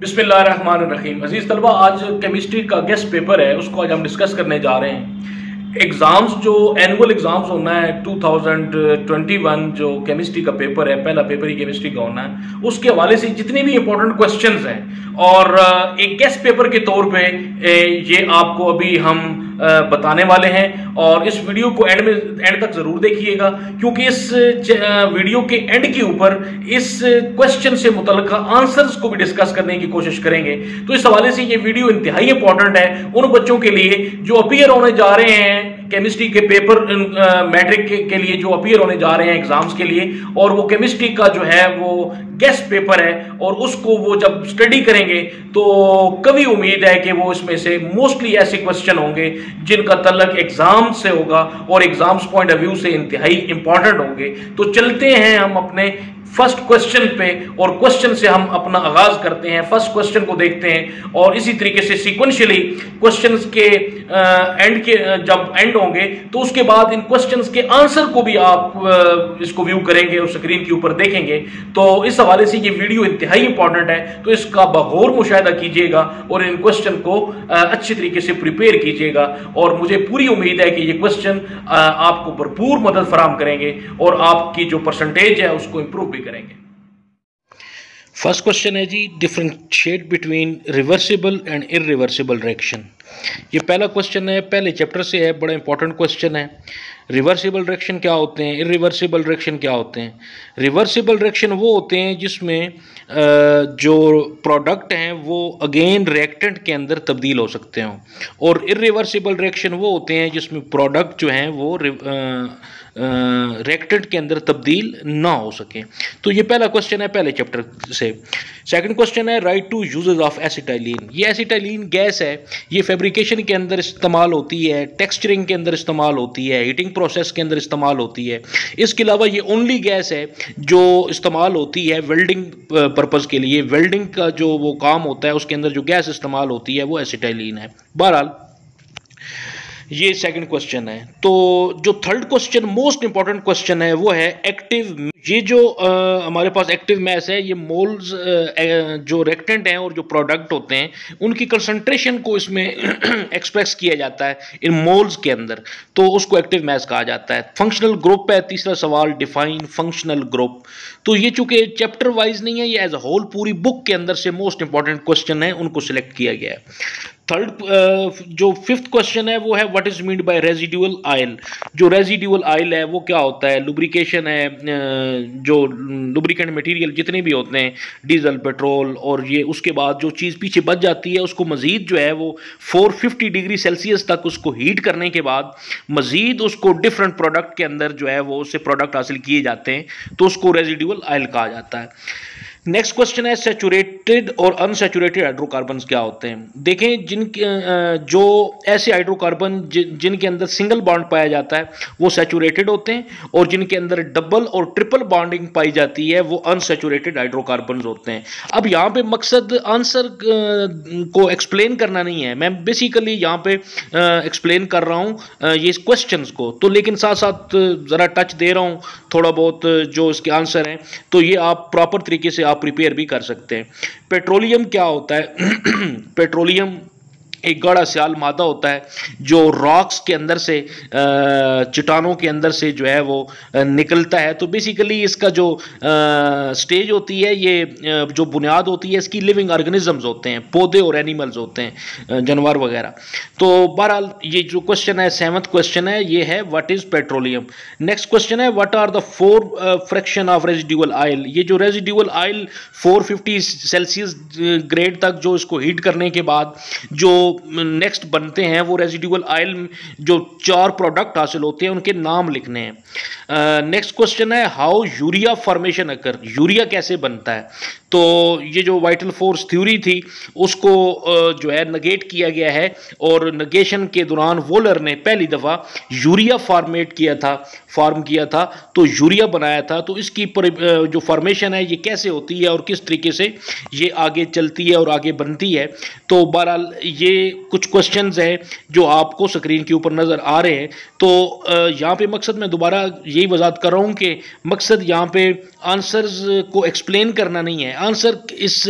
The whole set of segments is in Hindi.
बिस्मिल्लाहिर्रहमानिर्रहीम। अजीज तलबा, आज केमिस्ट्री का गेस्ट पेपर है, उसको आज हम डिस्कस करने जा रहे हैं। एग्जाम्स जो एनुअल एग्जाम्स होना है 2021 जो केमिस्ट्री का पेपर है, पहला पेपर ही केमिस्ट्री का होना है, उसके हवाले से जितने भी इंपॉर्टेंट क्वेश्चंस हैं और एक गेस्ट पेपर के तौर पे ये आपको अभी हम बताने वाले हैं। और इस वीडियो को एंड तक जरूर देखिएगा, क्योंकि इस वीडियो के एंड के ऊपर इस क्वेश्चन से मुतल्लिक़ आंसर्स को भी डिस्कस करने की कोशिश करेंगे। तो इस हवाले से ये वीडियो इंतहाई इंपॉर्टेंट है उन बच्चों के लिए जो अपीयर होने जा रहे हैं केमिस्ट्री के पेपर, मैट्रिक के लिए जो अपीयर होने जा रहे हैं एग्जाम्स के लिए, और वो केमिस्ट्री का जो है वो गेस्ट पेपर है और उसको वो जब स्टडी करेंगे तो कभी उम्मीद है कि वो इसमें से मोस्टली ऐसे क्वेश्चन होंगे जिनका तल्लक एग्जाम से होगा और एग्जाम्स पॉइंट ऑफ व्यू से इंतहाई इंपॉर्टेंट होंगे। तो चलते हैं हम अपने फर्स्ट क्वेश्चन पे, और क्वेश्चन से हम अपना आगाज करते हैं। फर्स्ट क्वेश्चन को देखते हैं और इसी तरीके से सीक्वेंशियली क्वेश्चंस के एंड के जब एंड होंगे तो उसके बाद इन क्वेश्चंस के आंसर को भी आप इसको व्यू करेंगे और स्क्रीन के ऊपर देखेंगे। तो इस हवाले से ये वीडियो इंतहाई इंपॉर्टेंट है, तो इसका बगौर मुशाहिदा कीजिएगा और इन क्वेश्चन को अच्छी तरीके से प्रिपेयर कीजिएगा। और मुझे पूरी उम्मीद है कि ये क्वेश्चन आपको भरपूर मदद फराहम करेंगे और आपकी जो परसेंटेज है उसको इंप्रूव भी करेंगे। फर्स्ट क्वेश्चन है जी, differentiate between reversible and irreversible reaction. ये पहला क्वेश्चन है, पहले चैप्टर से है, बड़ा इंपॉर्टेंट क्वेश्चन है। रिवर्सिबल रिएक्शन क्या होते हैं, इरिवर्सिबल रिएक्शन क्या होते हैं। रिवर्सिबल रिएक्शन वो होते हैं जिसमें जो प्रोडक्ट हैं वो अगेन रिएक्टेंट के अंदर तब्दील हो सकते हों, और इरिवर्सिबल रिएक्शन वो होते हैं जिसमें प्रोडक्ट जो हैं वो रिएक्टेंट के अंदर तब्दील ना हो सके। तो ये पहला क्वेश्चन है पहले चैप्टर से। सेकंड क्वेश्चन है, write to uses of acetylene. ये एसिटाइलिन गैस है, ये फैब्रिकेशन के अंदर इस्तेमाल होती है, टेक्सचरिंग के अंदर इस्तेमाल होती है, हीटिंग प्रोसेस के अंदर इस्तेमाल होती है। इसके अलावा ये ओनली गैस है जो इस्तेमाल होती है वेल्डिंग पर्पज़ के लिए। वेल्डिंग का जो वो काम होता है उसके अंदर जो गैस इस्तेमाल होती है वो एसिटाइलिन है। बहरहाल ये सेकंड क्वेश्चन है। तो जो third question most important question है वो है एक्टिव। ये जो हमारे पास एक्टिव मैस है, ये मोल्स जो रिएक्टेंट हैं और जो प्रोडक्ट होते हैं उनकी कंसंट्रेशन को इसमें एक्सप्रेस किया जाता है इन मोल्स के अंदर, तो उसको एक्टिव मैस कहा जाता है। फंक्शनल ग्रुप है तीसरा सवाल, डिफाइन फंक्शनल ग्रुप। तो ये चूंकि चैप्टर वाइज नहीं है, ये एज अ होल पूरी बुक के अंदर से मोस्ट इंपॉर्टेंट क्वेश्चन है, उनको सिलेक्ट किया गया है। थर्ड जो फिफ्थ क्वेश्चन है वो है what is meant by residual oil. जो रेजिडुअल ऑयल है वो क्या होता है, लुब्रिकेशन है, जो लुब्रिकेंट मटेरियल जितने भी होते हैं, डीजल, पेट्रोल, और ये उसके बाद जो चीज़ पीछे बच जाती है उसको मज़ीद जो है वो 450 डिग्री सेल्सियस तक उसको हीट करने के बाद मज़ीद उसको डिफरेंट प्रोडक्ट के अंदर जो है वो उससे प्रोडक्ट हासिल किए जाते हैं, तो उसको रेजिडुअल ऑयल कहा जाता है। नेक्स्ट क्वेश्चन है, सैचुरेटेड और अनसैचुरेटेड हाइड्रोकार्बन्स क्या होते हैं। देखें, जो ऐसे हाइड्रोकार्बन जिनके अंदर सिंगल बॉन्ड पाया जाता है वो सैचुरेटेड होते हैं, और जिनके अंदर डबल और ट्रिपल बॉन्डिंग पाई जाती है वो अनसैचुरेटेड हाइड्रोकार्बन्स होते हैं। अब यहाँ पे मकसद आंसर को एक्सप्लेन करना नहीं है, मैं बेसिकली यहाँ पे एक्सप्लेन कर रहा हूँ ये क्वेश्चंस को, तो लेकिन साथ साथ ज़रा टच दे रहा हूँ थोड़ा बहुत जो इसके आंसर हैं, तो ये आप प्रॉपर तरीके से आप प्रिपेयर भी कर सकते हैं। पेट्रोलियम क्या होता है पेट्रोलियम एक गाढ़ा स्याल मादा होता है जो रॉक्स के अंदर से, चट्टानों के अंदर से जो है वो निकलता है। तो बेसिकली इसका जो स्टेज होती है, ये जो बुनियाद होती है इसकी लिविंग ऑर्गेनिजम्स होते हैं, पौधे और एनिमल्स होते हैं, जानवर वगैरह। तो बहरहाल ये जो क्वेश्चन है, सेवंथ क्वेश्चन है, ये है what is petroleum. Next question है, what are the 4 fraction of residual oil. ये जो रेजिडुअल ऑयल 450 सेल्सियस ग्रेड तक जो इसको हीट करने के बाद जो नेक्स्ट बनते हैं वो रेजिडुअल ऑयल, जो 4 प्रोडक्ट हासिल होते हैं उनके नाम लिखने हैं। नेक्स्ट क्वेश्चन है, how urea formation occur. Urea कैसे बनता है। तो ये जो वाइटल फोर्स थ्योरी थी उसको जो है नगेट किया गया है, और नगेशन के दौरान वोलर ने पहली दफ़ा यूरिया फॉर्म किया था, तो यूरिया बनाया था। तो इसकी जो फॉर्मेशन है ये कैसे होती है और किस तरीके से ये आगे चलती है और आगे बनती है। तो बहरहाल ये ये कुछ क्वेश्चंस हैं जो आपको स्क्रीन के ऊपर नज़र आ रहे हैं। तो यहाँ पे मकसद मैं दोबारा यही वजाहत कर रहा हूँ कि मकसद यहाँ पे आंसर्स को एक्सप्लेन करना नहीं है, आंसर इस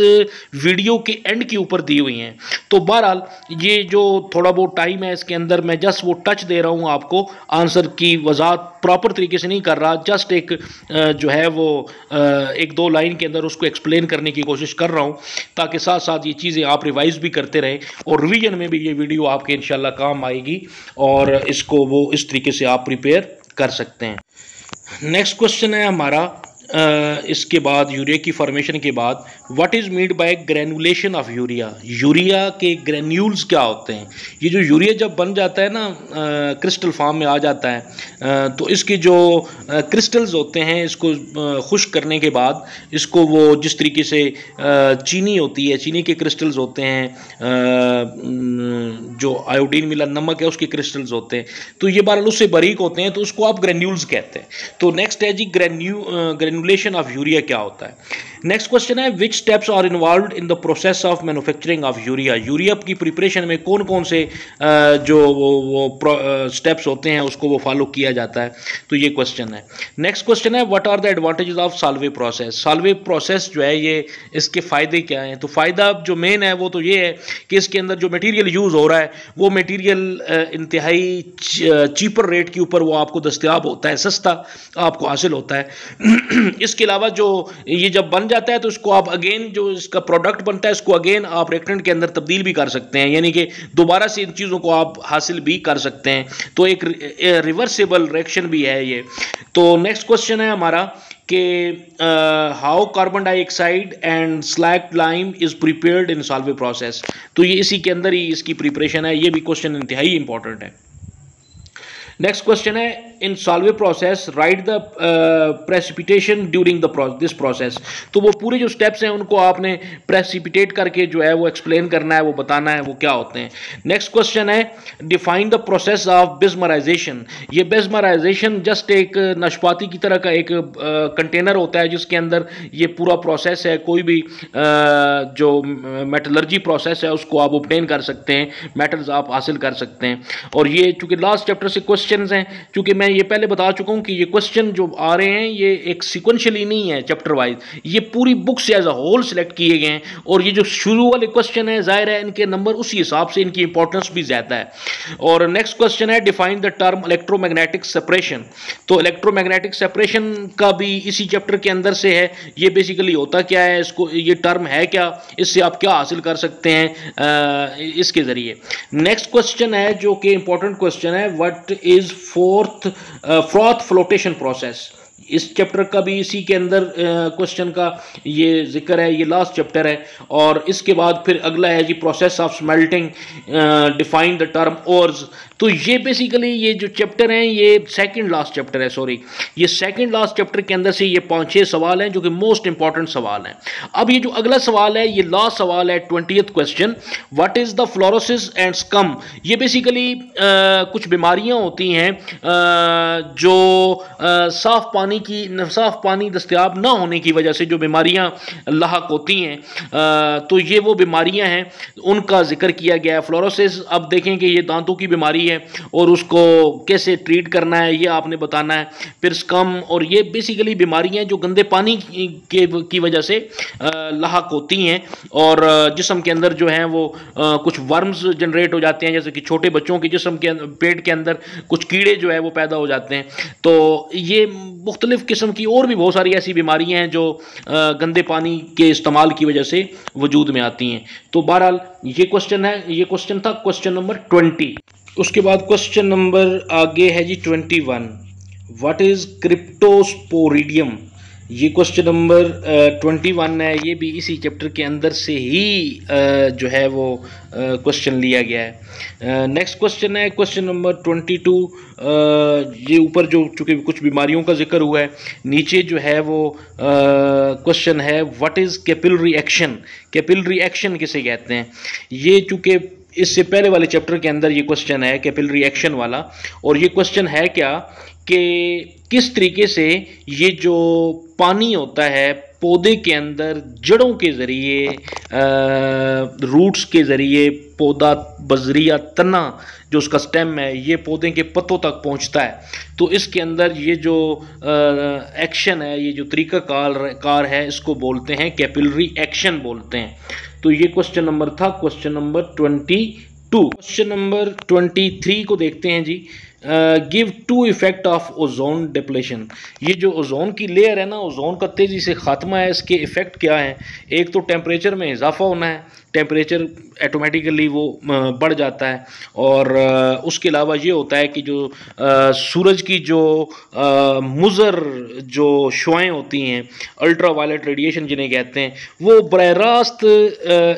वीडियो के एंड के ऊपर दी हुई हैं। तो बहरहाल ये जो थोड़ा बहुत टाइम है इसके अंदर मैं जस्ट वो टच दे रहा हूँ आपको, आंसर की वजाहत प्रॉपर तरीके से नहीं कर रहा, जस्ट एक जो है वो एक दो लाइन के अंदर उसको एक्सप्लेन करने की कोशिश कर रहा हूँ, ताकि साथ साथ ये चीज़ें आप रिवाइज भी करते रहें और रिवीजन में भी ये वीडियो आपके इंशाल्लाह काम आएगी और इसको वो इस तरीके से आप प्रिपेयर कर सकते हैं। नेक्स्ट क्वेश्चन है हमारा इसके बाद यूरिया की फॉर्मेशन के बाद, what is meant by granulation of urea, urea के ग्रेन्यूल्स क्या होते हैं। ये जो यूरिया जब बन जाता है ना, क्रिस्टल फॉर्म में आ जाता है, तो इसके जो क्रिस्टल्स होते हैं इसको खुश्क करने के बाद इसको वो जिस तरीके से चीनी होती है, चीनी के क्रिस्टल्स होते हैं, जो आयोडीन मिला नमक है उसके क्रिस्टल्स होते हैं, तो ये बार उससे बारीक होते हैं, तो उसको आप ग्रेन्यूल्स कहते हैं। तो नेक्स्ट है जी ग्रेनुलेशन ऑफ यूरिया क्या होता है। नेक्स्ट क्वेश्चन है which steps are involved in the process of manufacturing of urea, urea की प्रिपरेशन में कौन कौन से जो वो स्टेप्स होते हैं उसको वो फॉलो किया जाता है, तो ये क्वेश्चन है। नेक्स्ट क्वेश्चन है what are the advantages of Solvay process, Solvay process जो है ये इसके फ़ायदे क्या हैं। तो फ़ायदा जो मेन है वो तो ये है कि इसके अंदर जो मटीरियल यूज़ हो रहा है वो मटीरियल इंतहाई चीपर रेट के ऊपर वो आपको दस्तयाब होता है, सस्ता आपको हासिल होता है। इसके अलावा जो ये जब बन जाता है तो इसको आप अगेन जो इसका प्रोडक्ट बनता है इसको अगेन आप रिएक्टेंट के अंदर तब्दील भी कर सकते हैं, यानी कि दोबारा से इन चीज़ों को आप हासिल भी कर सकते हैं, तो एक रिवर्सेबल रिएक्शन भी है ये। तो नेक्स्ट क्वेश्चन है हमारा कि how carbon dioxide and slag lime is prepared in Solvay process, तो ये इसी के अंदर ही इसकी प्रिपरेशन है, ये भी क्वेश्चन इंतहाई इंपॉर्टेंट है। नेक्स्ट क्वेश्चन है in Solvay process write the precipitation during this process, तो वो पूरे जो स्टेप्स हैं उनको आपने प्रेसिपिटेट करके जो है वो एक्सप्लेन करना है, वो बताना है वो क्या होते हैं। नेक्स्ट क्वेश्चन है डिफाइन द प्रोसेस ऑफ बिस्मराइजेशन, ये बिस्मराइजेशन जस्ट एक नाशपाती की तरह का एक कंटेनर होता है जिसके अंदर ये पूरा प्रोसेस है, कोई भी जो मेटलर्जी प्रोसेस है उसको आप ऑब्टेन कर सकते हैं, मेटल्स आप हासिल कर सकते हैं। और ये चूँकि लास्ट चैप्टर से क्वेश्चन हैं, चूंकि मैं ये पहले बता चुका हूं कि ये क्वेश्चन जो आ रहे हैं ये एक सीक्वेंशियली नहीं है चैप्टर वाइज, ये पूरी बुक से एज अ होल सिलेक्ट किए गए हैं, और ये जो शुरू वाले क्वेश्चन है जाहिर है इनके नंबर उसी हिसाब से इनकी इंपॉर्टेंस भी ज्यादा है। और नेक्स्ट क्वेश्चन है define the term electromagnetic separation, तो इलेक्ट्रोमैग्नेटिक सेपरेशन का भी इसी चैप्टर के अंदर से है, ये बेसिकली होता क्या है, इसको ये टर्म है क्या, इससे आप क्या हासिल कर सकते हैं इसके जरिए। नेक्स्ट क्वेश्चन है जो कि इंपॉर्टेंट क्वेश्चन है, what is froth flotation process, इस चैप्टर का भी इसी के अंदर क्वेश्चन का ये जिक्र है, ये लास्ट चैप्टर है। और इसके बाद फिर अगला है जी process of smelting, define the term ores, तो ये बेसिकली ये जो चैप्टर हैं ये सेकंड लास्ट चैप्टर है, सॉरी ये सेकंड लास्ट चैप्टर के अंदर से ये 5-6 सवाल हैं जो कि मोस्ट इंपॉर्टेंट सवाल हैं। अब ये जो अगला सवाल है ये लास्ट सवाल है 20th question, what is the fluorosis and scum, ये बेसिकली कुछ बीमारियां होती हैं जो साफ पानी दस्तयाब ना होने की वजह से जो बीमारियां लाहक होती हैं, तो ये वो बीमारियां हैं उनका जिक्र किया गया है। फ्लोरोसिस, अब देखें कि ये दांतों की बीमारी है और उसको कैसे ट्रीट करना है ये आपने बताना है। फिर स्कम, और ये बेसिकली बीमारियां जो गंदे पानी की वजह से लाहक होती हैं और जिस्म के अंदर जो हैं वो कुछ वर्म्स जनरेट हो जाते हैं, जैसे कि छोटे बच्चों के जिस्म के पेट के अंदर कुछ कीड़े जो है वो पैदा हो जाते हैं। तो ये मुख्तलिफ किस्म की और भी बहुत सारी ऐसी बीमारियां हैं जो गंदे पानी के इस्तेमाल की वजह से वजूद में आती हैं। तो बहरहाल ये क्वेश्चन है, ये क्वेश्चन था क्वेश्चन नंबर 20। उसके बाद क्वेश्चन नंबर आगे है जी 21, व्हाट इज़ क्रिप्टोस्पोरिडियम, ये क्वेश्चन नंबर 21 है, ये भी इसी चैप्टर के अंदर से ही जो है वो क्वेश्चन लिया गया है। नेक्स्ट क्वेश्चन है क्वेश्चन नंबर 22, ये ऊपर जो चूँकि कुछ बीमारियों का जिक्र हुआ है, नीचे जो है वो क्वेश्चन है what is capillary action, capillary action किसे कहते हैं। ये चूँकि इससे पहले वाले चैप्टर के अंदर ये क्वेश्चन है कैपिलरी एक्शन वाला, और ये क्वेश्चन है क्या कि किस तरीके से ये जो पानी होता है पौधे के अंदर जड़ों के ज़रिए, रूट्स के ज़रिए पौधा बजरिया तना जो उसका स्टेम है ये पौधे के पत्तों तक पहुंचता है। तो इसके अंदर ये जो एक्शन है, ये जो तरीका कार है, इसको बोलते हैं कैपिलरी एक्शन बोलते हैं। तो ये क्वेश्चन नंबर था, क्वेश्चन नंबर 22। क्वेश्चन नंबर 23 को देखते हैं जी। Give two effect of ozone depletion. ये जो ओजोन की लेयर है ना, ओजोन का तेज़ी से खात्मा है, इसके इफ़ेक्ट क्या हैं? एक तो टेम्परेचर में इजाफा होना है, टेम्परेचर ऑटोमेटिकली वो बढ़ जाता है, और उसके अलावा ये होता है कि जो सूरज की जो मुज़र जो शुआएँ होती हैं, अल्ट्रा वायलेट रेडिएशन जिन्हें कहते हैं, वो बराह रास्त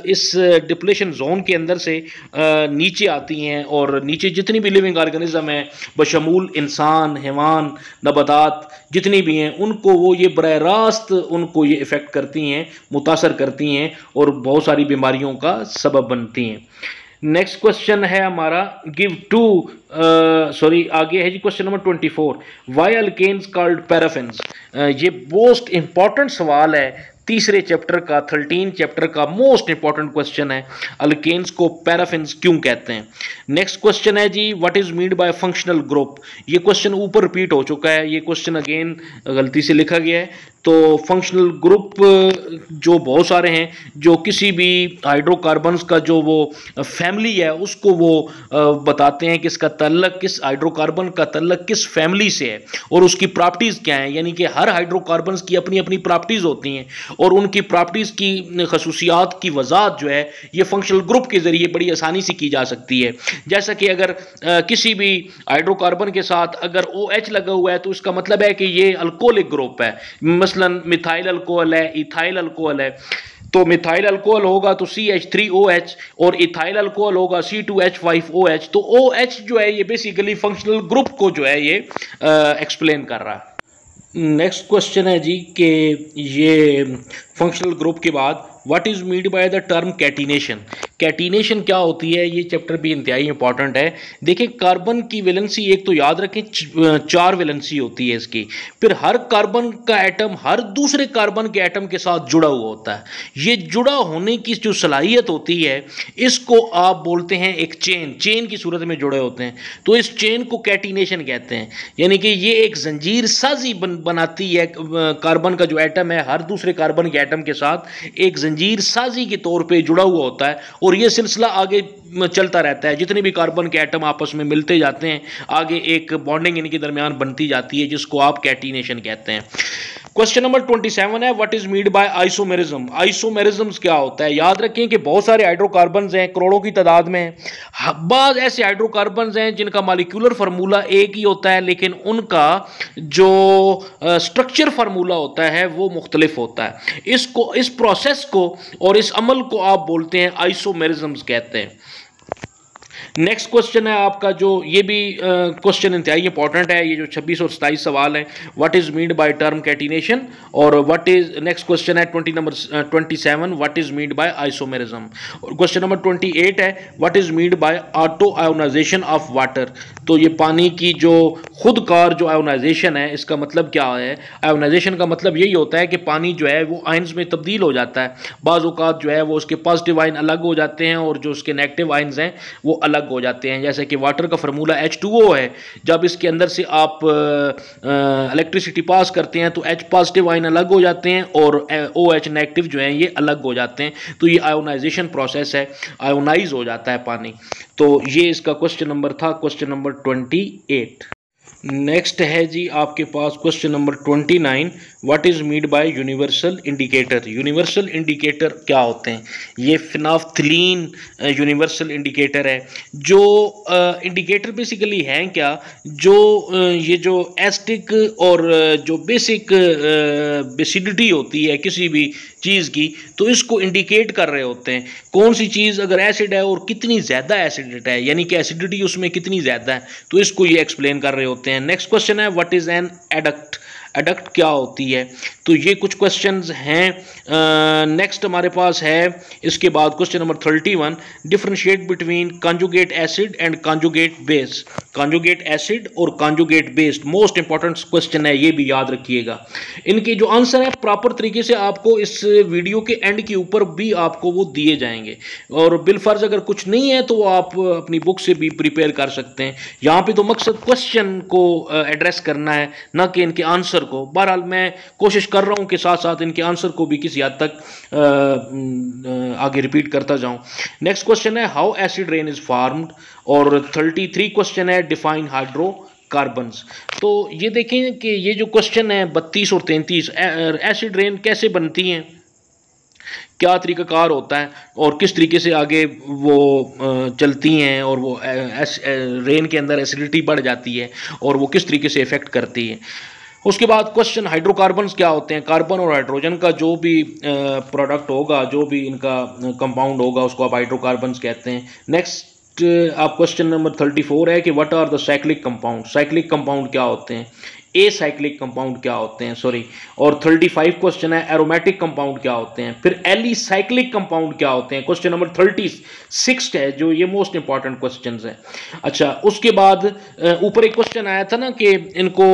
इस डिप्लेशन जोन के अंदर से नीचे आती हैं, और नीचे जितनी भी लिविंग ऑर्गेनिज्म है बशमूल इंसान, हैवान, नबातात जितनी भी हैं, उनको वो ये बराह रास्त उनको ये इफ़ेक्ट करती हैं, मुतासर करती हैं, और बहुत सारी बीमारियों का सबब बनती हैं। नेक्स्ट क्वेश्चन है हमारा गिव टू आगे है जी question number 24। Why alkanes called paraffins. ये मोस्ट इंपॉर्टेंट सवाल है तीसरे चैप्टर का, 13 चैप्टर का मोस्ट इंपॉर्टेंट क्वेश्चन है, अल्केन्स को पैराफिन्स क्यों कहते हैं। नेक्स्ट क्वेश्चन है जी what is mean by functional group. ये क्वेश्चन ऊपर रिपीट हो चुका है, ये क्वेश्चन अगेन गलती से लिखा गया है। तो फंक्शनल ग्रुप जो बहुत सारे हैं, जो किसी भी हाइड्रोकार्बन्स का जो वो फैमिली है उसको वो बताते हैं कि इसका तल्लक किस हाइड्रोकार्बन का तल्लक किस फैमिली से है और उसकी प्रॉपर्टीज़ क्या हैं। यानी कि हर हाइड्रोकार्बन्स की अपनी अपनी प्रॉपर्टीज़ होती हैं, और उनकी प्रॉपर्टीज़ की खसूसियात की वजाहत जो है ये फंक्शनल ग्रुप के ज़रिए बड़ी आसानी से की जा सकती है। जैसा कि अगर किसी भी हाइड्रोकार्बन के साथ अगर OH लगा हुआ है तो इसका मतलब है कि ये अल्कोहलिक ग्रुप है, मसलन मिथाइल अल्कोहल है, इथाइल अल्कोहल है। तो मिथाइल अल्कोहल होगा तो CH3OH, और इथाइल अल्कोहल होगा C2H5OH। तो OH जो है ये बेसिकली फंक्शनल ग्रुप को जो है ये एक्सप्लेन कर रहा है। नेक्स्ट क्वेश्चन है जी कि ये फंक्शनल ग्रुप के बाद what is mean by the term catenation. Catenation क्या होती है, ये चैप्टर भी इंतहाई इंपॉर्टेंट है। देखिए कार्बन की वैलेंसी एक तो याद रखें 4 वैलेंसी होती है इसकी, फिर हर कार्बन का एटम हर दूसरे कार्बन के एटम के साथ जुड़ा हुआ होता है। ये जुड़ा होने की जो सलाहियत होती है इसको आप बोलते हैं एक चेन की सूरत में जुड़े होते हैं, तो इस चेन को कैटिनेशन कहते हैं। यानी कि ये एक जंजीर साजी बनाती है, कार्बन का जो एटम है हर दूसरे कार्बन के एटम के साथ एक जंजीर साजी के तौर पे जुड़ा हुआ होता है, और ये सिलसिला आगे चलता रहता है। जितने भी कार्बन के एटम आपस में मिलते जाते हैं आगे एक बॉन्डिंग इनके दरमियान बनती जाती है, जिसको आप कैटिनेशन कहते हैं। क्वेश्चन नंबर 27 है what is mean by isomerism. Isomerism क्या होता है? याद रखें कि बहुत सारे हाइड्रोकार्बन्स हैं, करोड़ों की तादाद में। बाद ऐसे हाइड्रोकार्बन्स हैं जिनका मॉलिक्यूलर फार्मूला एक ही होता है, लेकिन उनका जो स्ट्रक्चर फार्मूला होता है वो मुख्तलिफ होता है। इस प्रोसेस को और इस अमल को आप बोलते हैं आइसोमेरिज्म कहते हैं। नेक्स्ट क्वेश्चन है आपका, जो ये भी क्वेश्चन इंतहाई इंपॉर्टेंट है, ये जो 26 और 27 सवाल है, what is mean by term catenation, और व्हाट इज नेक्स्ट क्वेश्चन है 27 what is mean by isomerism, और क्वेश्चन नंबर 28 है what is mean by auto ionization of water. तो ये पानी की जो खुदकार जो आयोनाइजेशन है इसका मतलब क्या है? आयोनाइजेशन का मतलब यही होता है कि पानी जो है वो आयंस में तब्दील हो जाता है। बाज़ औक़ात जो है वो उसके पॉजिटिव आयन अलग हो जाते हैं और जो उसके नेगेटिव आयन्स हैं वो अलग हो जाते हैं। जैसे कि वाटर का फार्मूला H2O है, जब इसके अंदर से आप इलेक्ट्रिसिटी पास करते हैं तो H पॉजिटिव आयन अलग हो जाते हैं और OH नेगेटिव जो हैं ये अलग हो जाते हैं। तो ये आयोनाइजेशन प्रोसेस है, आयोनाइज हो जाता है पानी। तो ये इसका क्वेश्चन नंबर था, क्वेश्चन नंबर 28। नेक्स्ट है जी आपके पास question number 29 what is mean by universal indicator. Universal indicator क्या होते हैं? ये फिनाफ्थलीन यूनिवर्सल इंडिकेटर है। जो इंडिकेटर बेसिकली हैं क्या, जो ये जो एसिडिक और जो बेसिक बेसिडिटी होती है किसी भी चीज़ की, तो इसको इंडिकेट कर रहे होते हैं। कौन सी चीज़ अगर एसिड है और कितनी ज़्यादा एसिड है, यानी कि एसिडिटी उसमें कितनी ज़्यादा है, तो इसको ये एक्सप्लेन कर रहे होते हैं। नेक्स्ट क्वेश्चन है what is an adduct. Adduct क्या होती है। तो ये कुछ क्वेश्चंस हैं। नेक्स्ट हमारे पास है इसके बाद question number 31, differentiate between conjugate acid and conjugate base. Conjugate acid और conjugate base most important question है, ये भी याद रखिएगा। इनके जो आंसर है प्रॉपर तरीके से आपको इस वीडियो के एंड के ऊपर भी आपको वो दिए जाएंगे, और बिलफर्ज अगर कुछ नहीं है तो आप अपनी बुक से भी प्रिपेयर कर सकते हैं। यहाँ पे तो मकसद क्वेश्चन को एड्रेस करना है, ना कि इनके आंसर को। बहरहाल मैं कोशिश कर रहा हूँ कि साथ साथ इनके आंसर को भी किसी हद तक आगे रिपीट करता जाऊँ। नेक्स्ट क्वेश्चन है how acid rain is formed, और 33 क्वेश्चन है डिफाइन हाइड्रोकार्बन्स। तो ये देखें कि ये जो क्वेश्चन है 32 और 33, एसिड रेन कैसे बनती हैं, क्या तरीक़ाकार होता है और किस तरीके से आगे वो चलती हैं, और वो रेन के अंदर एसिडिटी बढ़ जाती है और वो किस तरीके से इफ़ेक्ट करती है। उसके बाद क्वेश्चन हाइड्रोकार्बन्स क्या होते हैं, कार्बन और हाइड्रोजन का जो भी प्रोडक्ट होगा, जो भी इनका कंपाउंड होगा, उसको आप हाइड्रोकार्बन्स कहते हैं। नेक्स्ट आप क्वेश्चन नंबर 34 है कि what are the cyclic compound. Cyclic compound क्या होते हैं, ए साइक्लिक कंपाउंड क्या होते हैं, सॉरी। और 35 क्वेश्चन है एरोमेटिक कंपाउंड क्या होते हैं। फिर एली साइक्लिक कंपाउंड क्या होते हैं, क्वेश्चन नंबर 36 है, जो ये मोस्ट इंपॉर्टेंट क्वेश्चंस है। अच्छा, उसके बाद ऊपर एक क्वेश्चन आया था ना कि इनको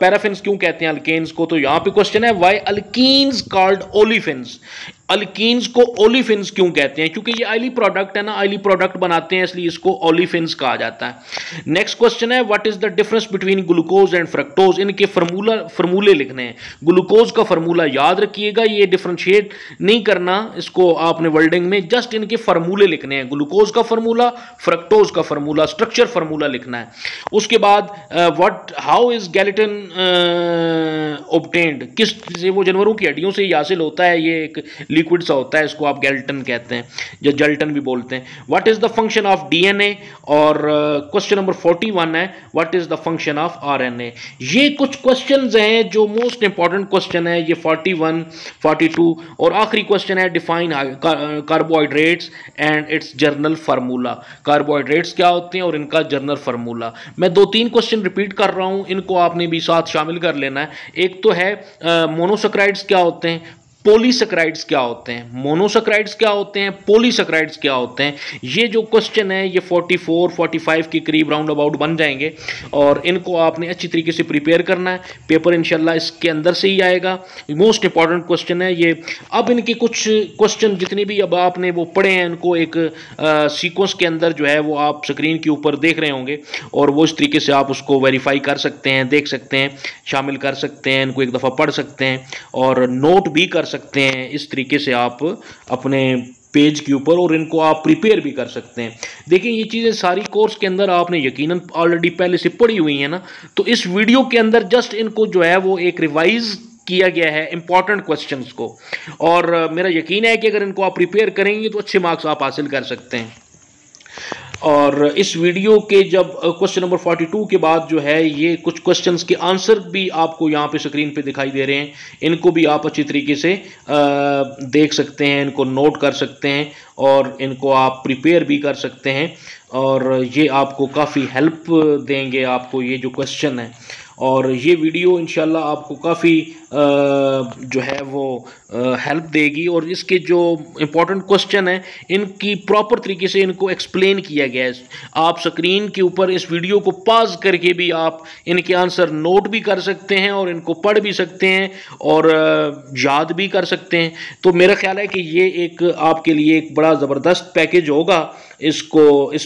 पैराफिन्स क्यों कहते हैं अल्केन्स को, तो यहाँ पे क्वेश्चन है why alkenes called olefins. Alkenes को ओलिफिन्स क्यों कहते हैं, क्योंकि ये ऑयली प्रोडक्ट है ना, ऑयली प्रोडक्ट बनाते हैं, इसलिए इसको ओलिफिन्स कहा जाता है। नेक्स्ट क्वेश्चन है what is the difference between glucose and fructose. इनके फार्मूले लिखने हैं। ग्लूकोज का फार्मूला याद रखिएगा, ये डिफरेंशिएट नहीं करना इसको आपने वर्डिंग में, जस्ट इनके फार्मूले लिखने हैं। ग्लूकोज का फार्मूला, फ्रक्टोज का फार्मूला, स्ट्रक्चर फार्मूला लिखना है। उसके बाद हाउ इज गैलेटिन ऑब्टेन्ड, किस से वो जानवरों की हड्डियों से ही हासिल होता है, ये एक लिक्विड सा होता है, इसको आप गैल्टन कहते हैं या जल्टन भी बोलते हैं। What is the function of DNA, और क्वेश्चन नंबर 41 है what is the function of RNA. ये कुछ क्वेश्चंस हैं जो मोस्ट इंपॉर्टेंट क्वेश्चन है, ये 41, 42, और आखिरी क्वेश्चन है define carbohydrates and it's journal formula. Carbohydrates क्या होते हैं और इनका जर्नल फार्मूला। मैं 2-3 क्वेश्चन रिपीट कर रहा हूं, इनको आपने भी साथ शामिल कर लेना है। एक तो है मोनोसैकराइड्स क्या होते हैं, पॉलीसैकराइड्स क्या होते हैं। मोनोसैकराइड्स क्या होते हैं, पॉलीसैकराइड्स क्या होते हैं। ये जो क्वेश्चन है ये 44, 45 के करीब राउंड अबाउट बन जाएंगे, और इनको आपने अच्छी तरीके से प्रिपेयर करना है। पेपर इंशाल्लाह इसके अंदर से ही आएगा। मोस्ट इंपॉर्टेंट क्वेश्चन है ये। अब इनके कुछ क्वेश्चन जितने भी अब आपने वो पढ़े हैं, इनको एक सीक्वेंस के अंदर जो है वो आप स्क्रीन के ऊपर देख रहे होंगे, और वो इस तरीके से आप उसको वेरीफाई कर सकते हैं, देख सकते हैं, शामिल कर सकते हैं, इनको एक दफ़ा पढ़ सकते हैं और नोट भी कर सकते हैं। इस तरीके से आप अपने पेज के ऊपर, और इनको आप प्रिपेयर भी कर सकते हैं। देखिए ये चीज़ें सारी कोर्स के अंदर आपने यकीनन ऑलरेडी पहले से पढ़ी हुई हैं ना, तो इस वीडियो के अंदर जस्ट इनको जो है वो एक रिवाइज किया गया है इंपॉर्टेंट क्वेश्चंस को, और मेरा यकीन है कि अगर इनको आप प्रिपेयर करेंगे तो अच्छे मार्क्स आप हासिल कर सकते हैं। और इस वीडियो के जब क्वेश्चन नंबर 42 के बाद जो है ये कुछ क्वेश्चंस के आंसर भी आपको यहाँ पे स्क्रीन पे दिखाई दे रहे हैं, इनको भी आप अच्छी तरीके से देख सकते हैं, इनको नोट कर सकते हैं, और इनको आप प्रिपेयर भी कर सकते हैं, और ये आपको काफ़ी हेल्प देंगे आपको ये जो क्वेश्चन है। और ये वीडियो इंशाल्लाह आपको काफ़ी जो है वो हेल्प देगी, और इसके जो इम्पोर्टेंट क्वेश्चन हैं इनकी प्रॉपर तरीके से इनको एक्सप्लेन किया गया है। आप स्क्रीन के ऊपर इस वीडियो को पॉज करके भी आप इनके आंसर नोट भी कर सकते हैं, और इनको पढ़ भी सकते हैं, और याद भी कर सकते हैं। तो मेरा ख्याल है कि ये एक आपके लिए एक बड़ा ज़बरदस्त पैकेज होगा इस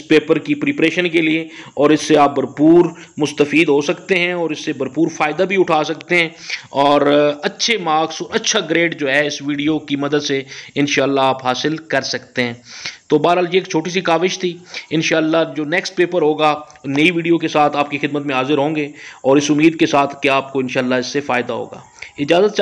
पेपर की प्रिपरेशन के लिए, और इससे आप भरपूर मुस्तफ़ीद हो सकते हैं, और इससे भरपूर फ़ायदा भी उठा सकते हैं, और अच्छे मार्क्स और अच्छा ग्रेड जो है इस वीडियो की मदद से इंशाल्लाह आप हासिल कर सकते हैं। तो बहरहाल ये एक छोटी सी काविश थी। इंशाल्लाह जो नेक्स्ट पेपर होगा नई वीडियो के साथ आपकी खिदमत में हाजिर होंगे, और इस उम्मीद के साथ कि आपको इंशाल्लाह इससे फ़ायदा होगा। इजाज़त